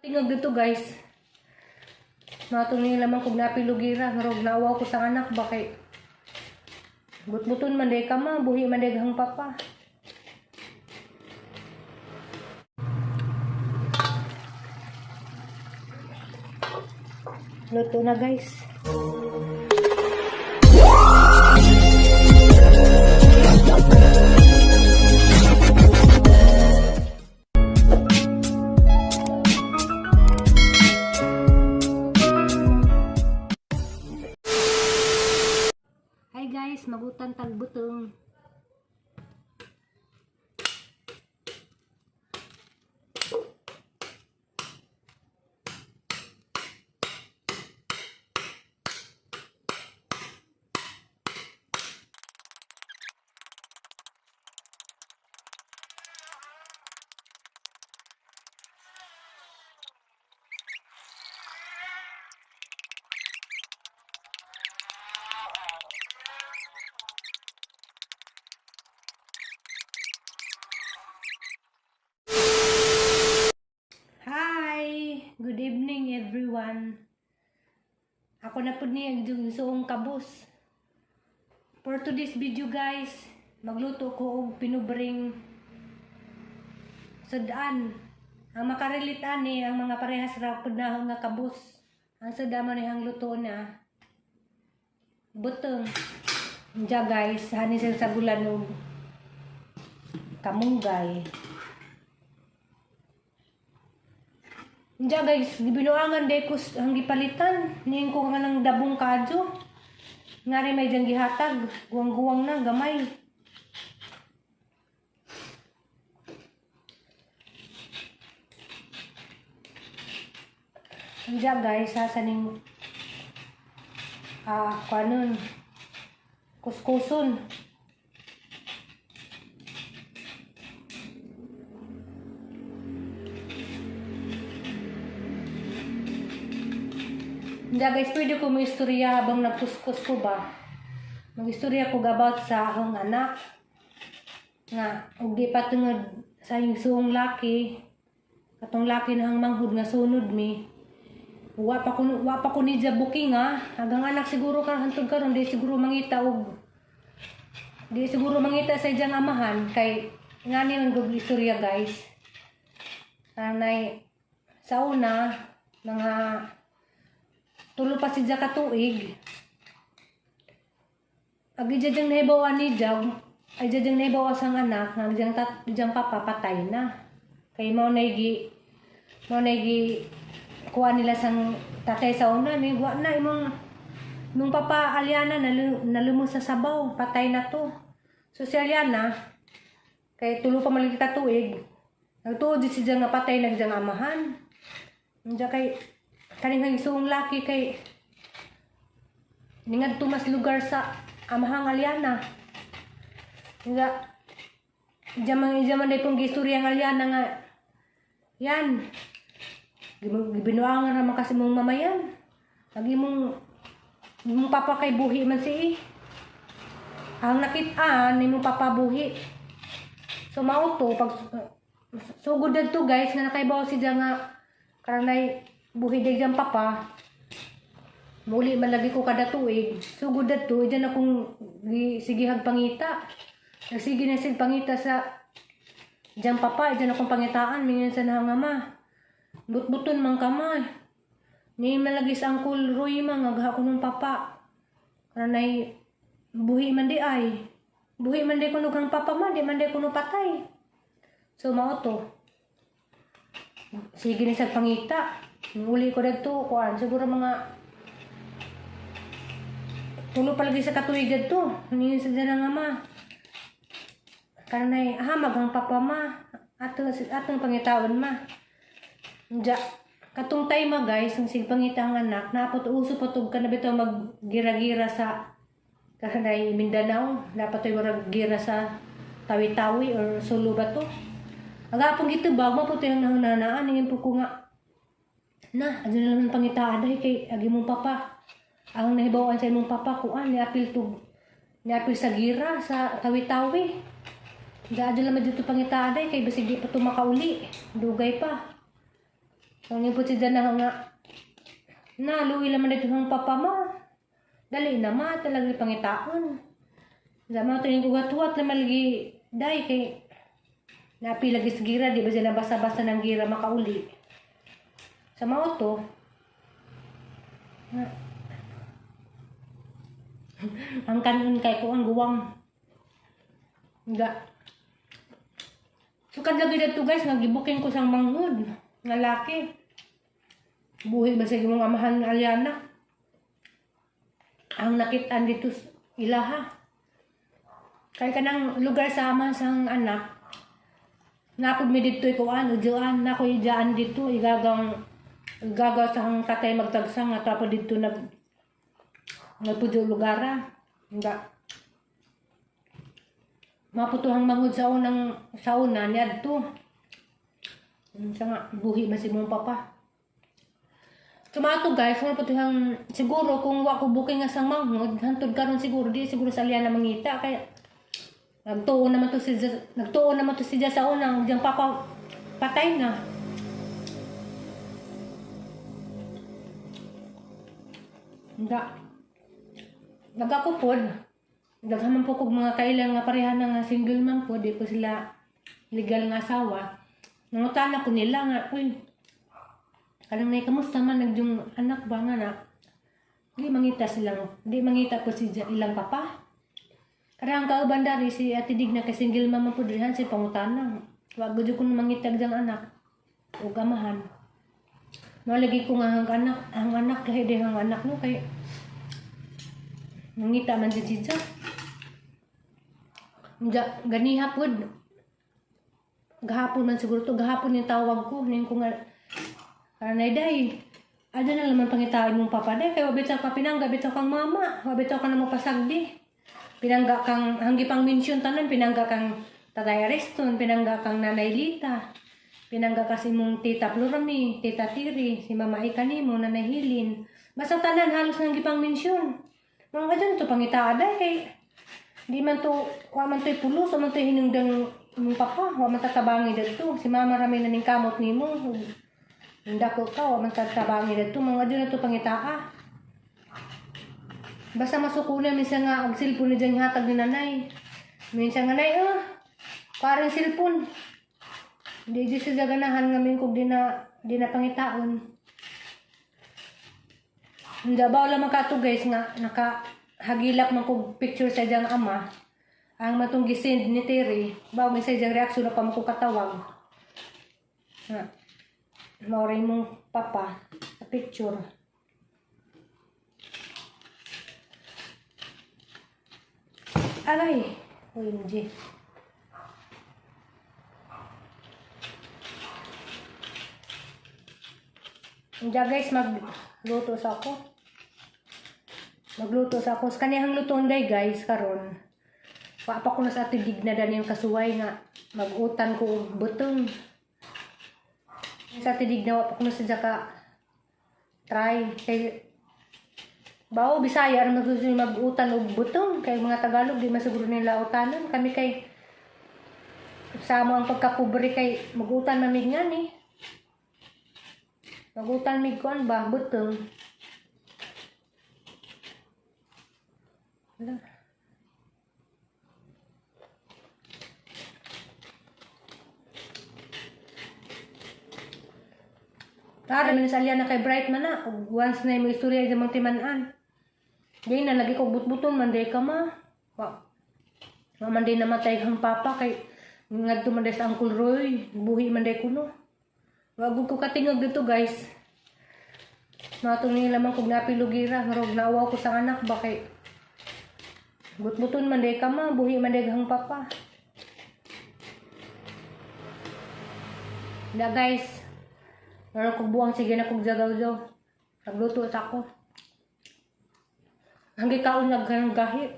Tingog dito guys. Matong nila man kog napilugira ngarog naawa ko sa anak bakay. Butbuton man day ka ma, buhi man day hang papa. Luto na guys. Hi guys, magutan tag butong. Good evening everyone. Ako na po niya yung suong kabus. For today's video guys, magluto ko og pinubring sudaan. Ang makarelate ani ang mga parehas ra pud na nga kabus. Ang suda man ang luto na butong. Diya guys, hani sila sa gulan og kamunggay. Diya guys, gibinuangan day ko ang gipalitan. Niyan ko nga ng dabong kadyo. Ngari may diyang gihatag. Guwang-guwang na, gamay. Diya guys, sasaning kanon kuskuson. Diya guys, pwede ko mag-istorya habang nagkuskus ko ba. Mag-istorya ko about sa akong anak. Nga, og di patungod sa yung suong laki. Katong laki na hang manghud nga sunod mi. Wa pa ko ni dya booking ha. Hagang anak siguro hantod karon di siguro mangita og di siguro mangita sa iyang amahan kay ngani man gud istorya guys. Nanay sa una mga tulo pa si dya katuig. Agi dya nahibawa ni dya, ay dya nahibawa sang anak, nga dya papa patay na. Kay mo naigi kuha nila sang tatay sa una, may guwa na nung papa Aliana nalumos sa sabaw, patay na to. So si Aliana, kay tulo pa malagi katuig, nagtuod si dya nga patay na dya amahan. Dya kay kaning suong laki kay ningad tumas lugar sa amahang Aliana. Nga jaman day pong gistorya ng Aliana nga yan. Gibinuangan naman kasi mong mamayan. Lagi mong papa kay buhi man si ang nakitaan ni mong papa buhi. So mauto pag sugod to guys nga nakaibaw si dya nga karanay buhi day dyan papa. Muli malagi ko kada tuig. Sugod to, dyan akong sigihag pangita. Nagsige na sig pangita sa dyan papa. Dyan akong pangitaan. Mingan sa nangama. Butbuton mang kamay. Ni malagi sa Uncle Roy mang agha ko ng papa. Karanay buhi man di ay. Buhi man di ko nugang papa man. Di man di ko patay. So mauto. Sige na sa pangita. Uli ko dito, kuan siguro mga tulo palagi sa katuig dito. Hingin sa dyan ang ama. Karanay, maghang papa ma. Atong pangitaon ma. Diya, katong time guys, ang sigpangitang anak, napot uso patog ka na bitaw maggira-gira sa karanay Mindanao. Dapat tayo maggira sa Tawi-Tawi or Sulu ba to. Agapong gito bag, maputi lang nananaan. Hingin po ko nga na, adyan naman pangitaan dahil kay agi mong papa. Ang nahibawan sa imong papa kuan niapil sa gira sa Tawi-Tawi. Adyan naman dito pangitaan dahil kay basig di pa ito makauli. Dugay pa. So ni po si Dana nga naluwi naman dito ang papa mo. Dali na ma talaga pangitaon. Sama to yung ugat-ugat na malagi day kay napi lagi sa gira, di ba sila basa-basa ng gira makauli. Sa mao to ang kanon kay ko ang guwang. Nga. So kadlagi dito guys, nagibuking ko sang manghud nga laki. Buhi ba sa imong amahan nga Aliana? Ang nakitaan dito ilaha. Kaya kanang lugar sa ama sang anak. Napod mi dito ikuan, ujuan, na ko ijaan dito, igagaw sa hang katay magtagsang, at tapos dito nagpudyo lugara. Nga. Maputuhang mangod sa una niya dito. Sa nga, buhi man si mong papa. Sumato guys, kung naputuhang, siguro kung wako booking nga sang mangod, hantod karon siguro, di siguro sa Aliana mangita, kaya nagtuon naman to siya sa unang diyang papa patay na. Nagakupod. Naghaman po kog mga kailang nga pareha na nga single man po, di po sila legal nga asawa. Nangutana ko nila nga, uy, kalang may kamusta man nagdyung anak ba nga na? Di mangita po si ilang papa. Karang kauban dari si Ate Digna kay single mama po dihan si pangutana. Wag gud ko mangitag jang anak o gamahan. Malagi ko nga ang anak lahi di ang anak no kay mangita man si Chicha. Ganiha pod. Gahapon man siguro to, gahapon yung tawag ko, ning ko nga kanay day. Ada na naman pangitaan mong papa day kay wabitaw ka pinangga bitaw kang mama, wabitaw ka na mo pasagdi. Pinangga kang hanggi pang mention tanan, pinangga kang Tatay Ariston, pinangga kang Nanay Lita, pinangga kasi mong Tita Florami, Tita Tiri, si Mama Ikanimo, Nanay Hilin. Basta tanan halos nang gipang mention. Mga dyan to pangitaada kay di man to, wa man to'y pulos, wa man to'y hinungdang mong papa, wa man tatabangi dito. Si Mama rami na ning kamot nimo. Ndako ka, wa man tatabangi dito. Mga dyan na to pangitaa. Basta masukunan, minsan nga ang cellphone ni dyan hatag ni nanay. Minsan nga nay, parang cellphone. Hindi dyan siya ganahan ngamin kung di na pangitaon. Hindi ba lamang ka to guys nga nakahagilap man kong picture sa dyang ama. Ang matong gisend ni Terry, bawa may sa dyang reaksyon na pa mo katawag. Mauray mong papa sa picture. Aray! OMG. Diyan guys, magluto sa ako. Sa kaniyang lutoon day guys, karon. Papa ko na sa Ate Digna dan yung kasuway nga. Mag-utan ko og butong. Sa Ate Digna, wapa ko na sa ka try. Kay Bao, Bisaya, ang mag-utan o butong. Kay mga Tagalog, di masiguro nila utanan. Kami kay sama ang pagkapobre kay mag-utan mamig nga ni. Mag-utan mig kuan ba, butong. Tara, minasalya na kay Bright man na. Once na yung istorya sa mga timanan. Di na lagi ko but-buton manday ka ma. Manday namatay kang papa kay ngadto manday sa Uncle Roy, buhi manday kuno. Wag ko katingog dito guys. Matong nila man kog napilugira, ngaro nawa ko sa anak ba kay but-buton manday ka ma, buhi manday kang papa. Na guys. Ngaro kog buang sige na kog jagaw-jaw. Nagluto sa ako. Hanggang kaon nagkanang gahi.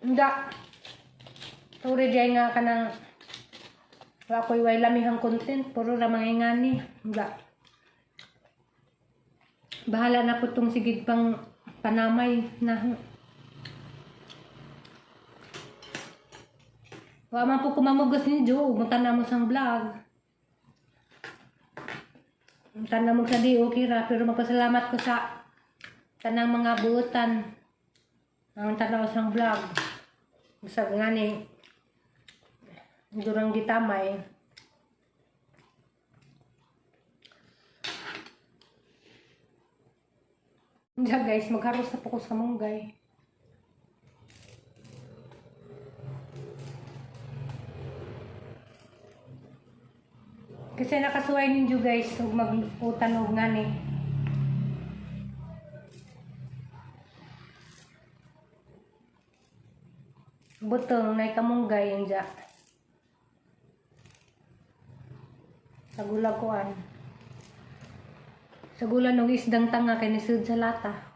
Hindi. Sorry dyan nga ka ng ako'y way lamihang content. Puro ramang ingani. Hindi. Bahala na po itong sigig pang panamay na Wa man po kumamugos ni Jo, munta na mo sang vlog. Munta na mo sa di okay ra, pero magpasalamat ko sa tanang mga buutan. Ang tanaw sang vlog. Sa nga ni durang gitamay. Diyan guys, magharos na po ko sa munggay. Kasi nakasuway ninyo guys, ug mag-utan og nga ni. Butong na kamunggay yung dya. Sa gulakuan. Sa gula ng isdang tanga kay nisud sa lata.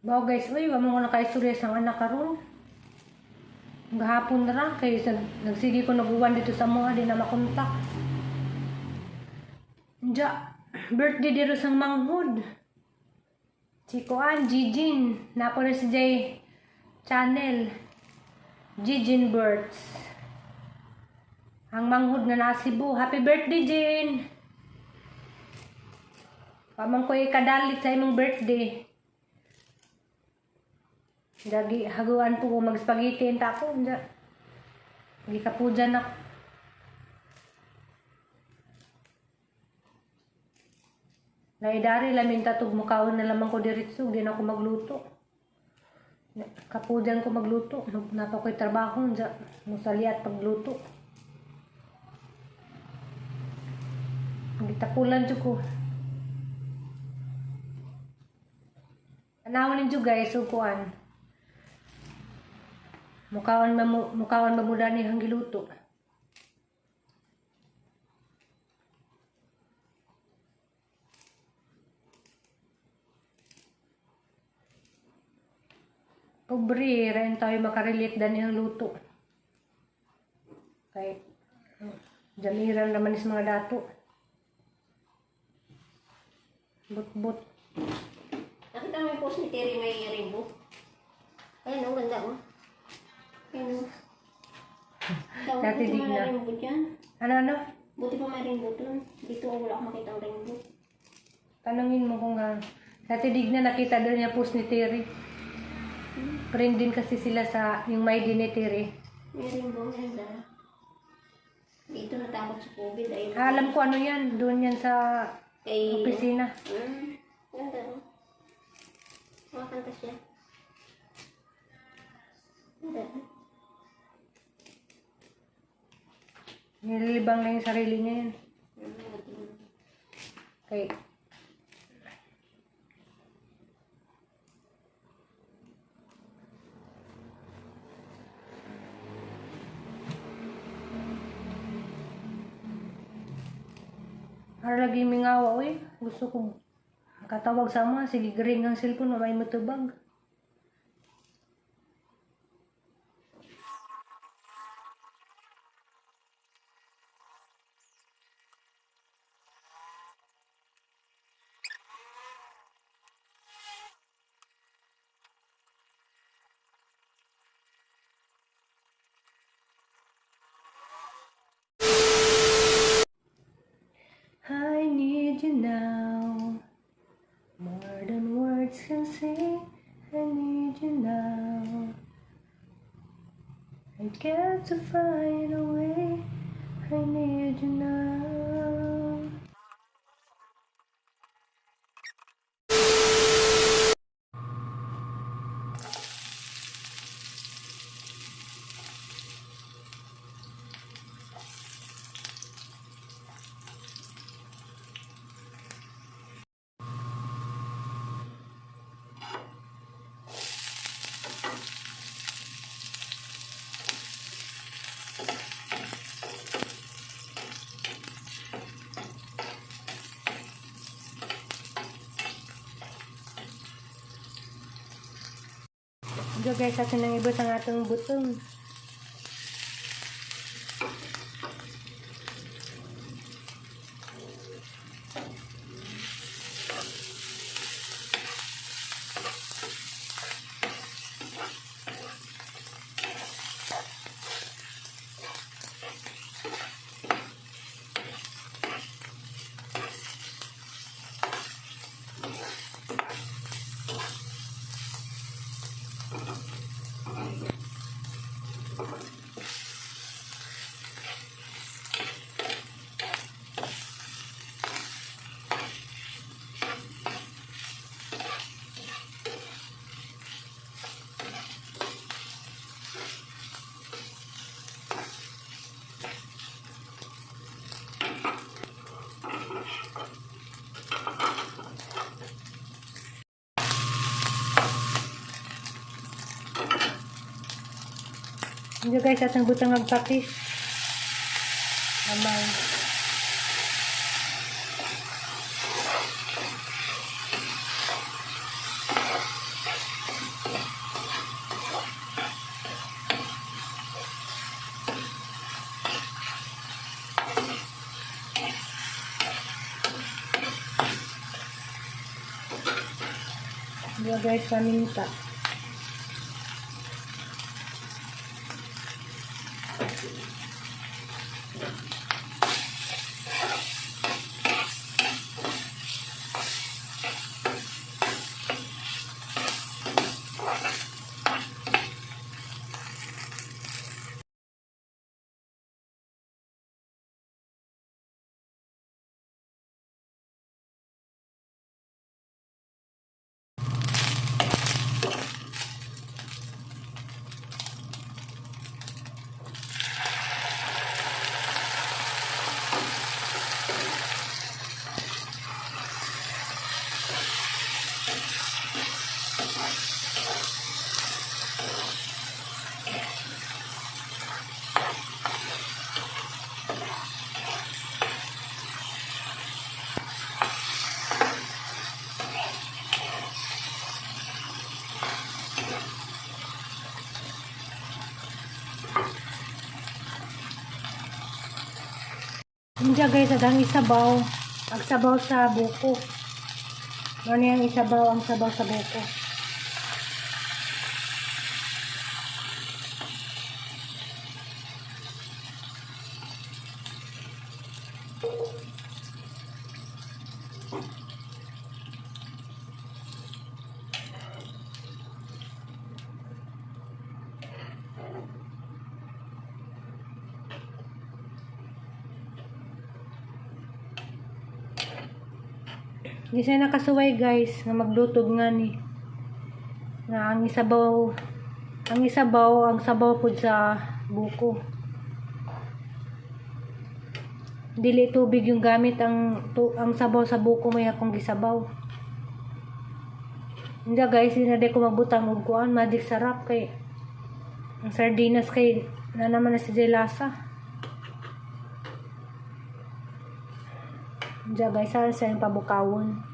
Bao guys, uy, wala mo nakaistorya sa anak karon. Gahapon na ra kay nagsige ko naguwan dito sa mga di na makontak. Dya, birthday dito sang manghod. Si Kuan, Jijin. Napo na si Jay channel. Jijin Birds. Ang manghod na nasibo. Happy birthday, Jin! Pamang ko ikadalit sa imong birthday. Dagi haguan po mag-spaghetti enta ko. Hindi ka po dyan ako. Naidari lamin tatog mukawin na lamang ko diritso. Hindi na ako magluto. Kapujan ko magluto. Napa ko'y trabaho. Musali at pagluto. Hindi tapulan dyan ko. Anawin ninyo guys. Upuan. Mukawan mamuda ni hang giluto. Pobre, rin tayo makarelate dan niyang luto. Kay jamiran naman is mga dato. But. Nakita mo yung post ni Terry may rainbow? Ayan o, ganda o. Ayan o. Dati Buti di pa na. may rainbow dyan. Ano? Buti pa may rainbow dun. Dito wala akong makita ang rainbow. Tanungin mo kung sa tidig na nakita doon niya post ni Terry. Friend din kasi sila sa yung may din ni Terry. May rainbow, ganda. Dito natakot sa COVID. Ayun. Alam ko ano yan. Doon yan sa Kay... opisina. Ganda o. Makakanta siya. Ganda. Nililibang na yung sarili niya yan. Kay para lagi mingawa, uy. Gusto ko katawag sa mga. Sige, ring ang cellphone na may matubag. I need you now, more than words can say. I need you now. I got to find a way. I need you now. Diyo guys, atin nang ibot ang atong butong. Hindi guys, atang butang magpakis. Naman. Hindi guys, paminta. Hindi guys, adang isabaw. Ang sabaw sa buko. Ano yung isabaw, ang sabaw sa buko. Di siya nakasuway guys, nga maglutog nga ni. Nga ang sabaw po sa buko. Dili tubig yung gamit, ang sabaw sa buko may akong gisabaw. Hindi guys, hindi ko magbutang og kuan, magic sarap kay ang sardinas kay na naman na si lasa. Diyan guys, saan sa yung pabukawon.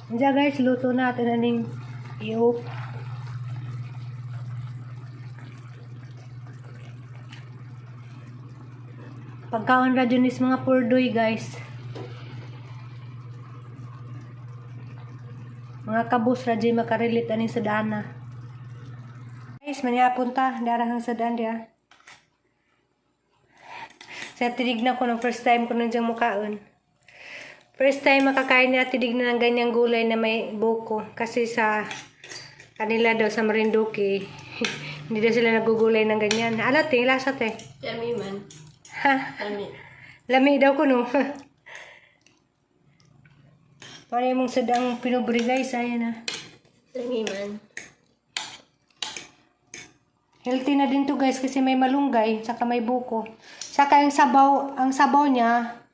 Diyan guys, luto natin aning ihop. Pagkaon ra dyan is mga purdoy guys. Mga kabus ra dyan makarilit aning sadana. Guys, maniapon ta. Darahang sadan dia. Sa tinignan ko ng first time ko nang dyan mukaon. First time makakain na tinignan ng ganyang gulay na may buko. Kasi sa kanila daw sa Marinduque, hindi daw sila nagugulay ng ganyan. Alat eh, lasa te. Yummy man. Ha? Yummy. Lami daw ko no. Para mong sadang pinubri guys, ayan na. Yummy man. Healthy na din to guys kasi may malunggay, saka may buko. Saka yung ang sabaw niya,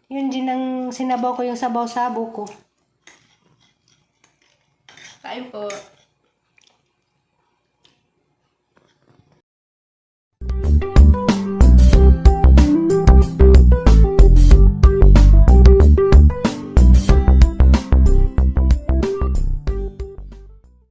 yun din ang sinabaw ko yung sabaw sa buko. Kain po.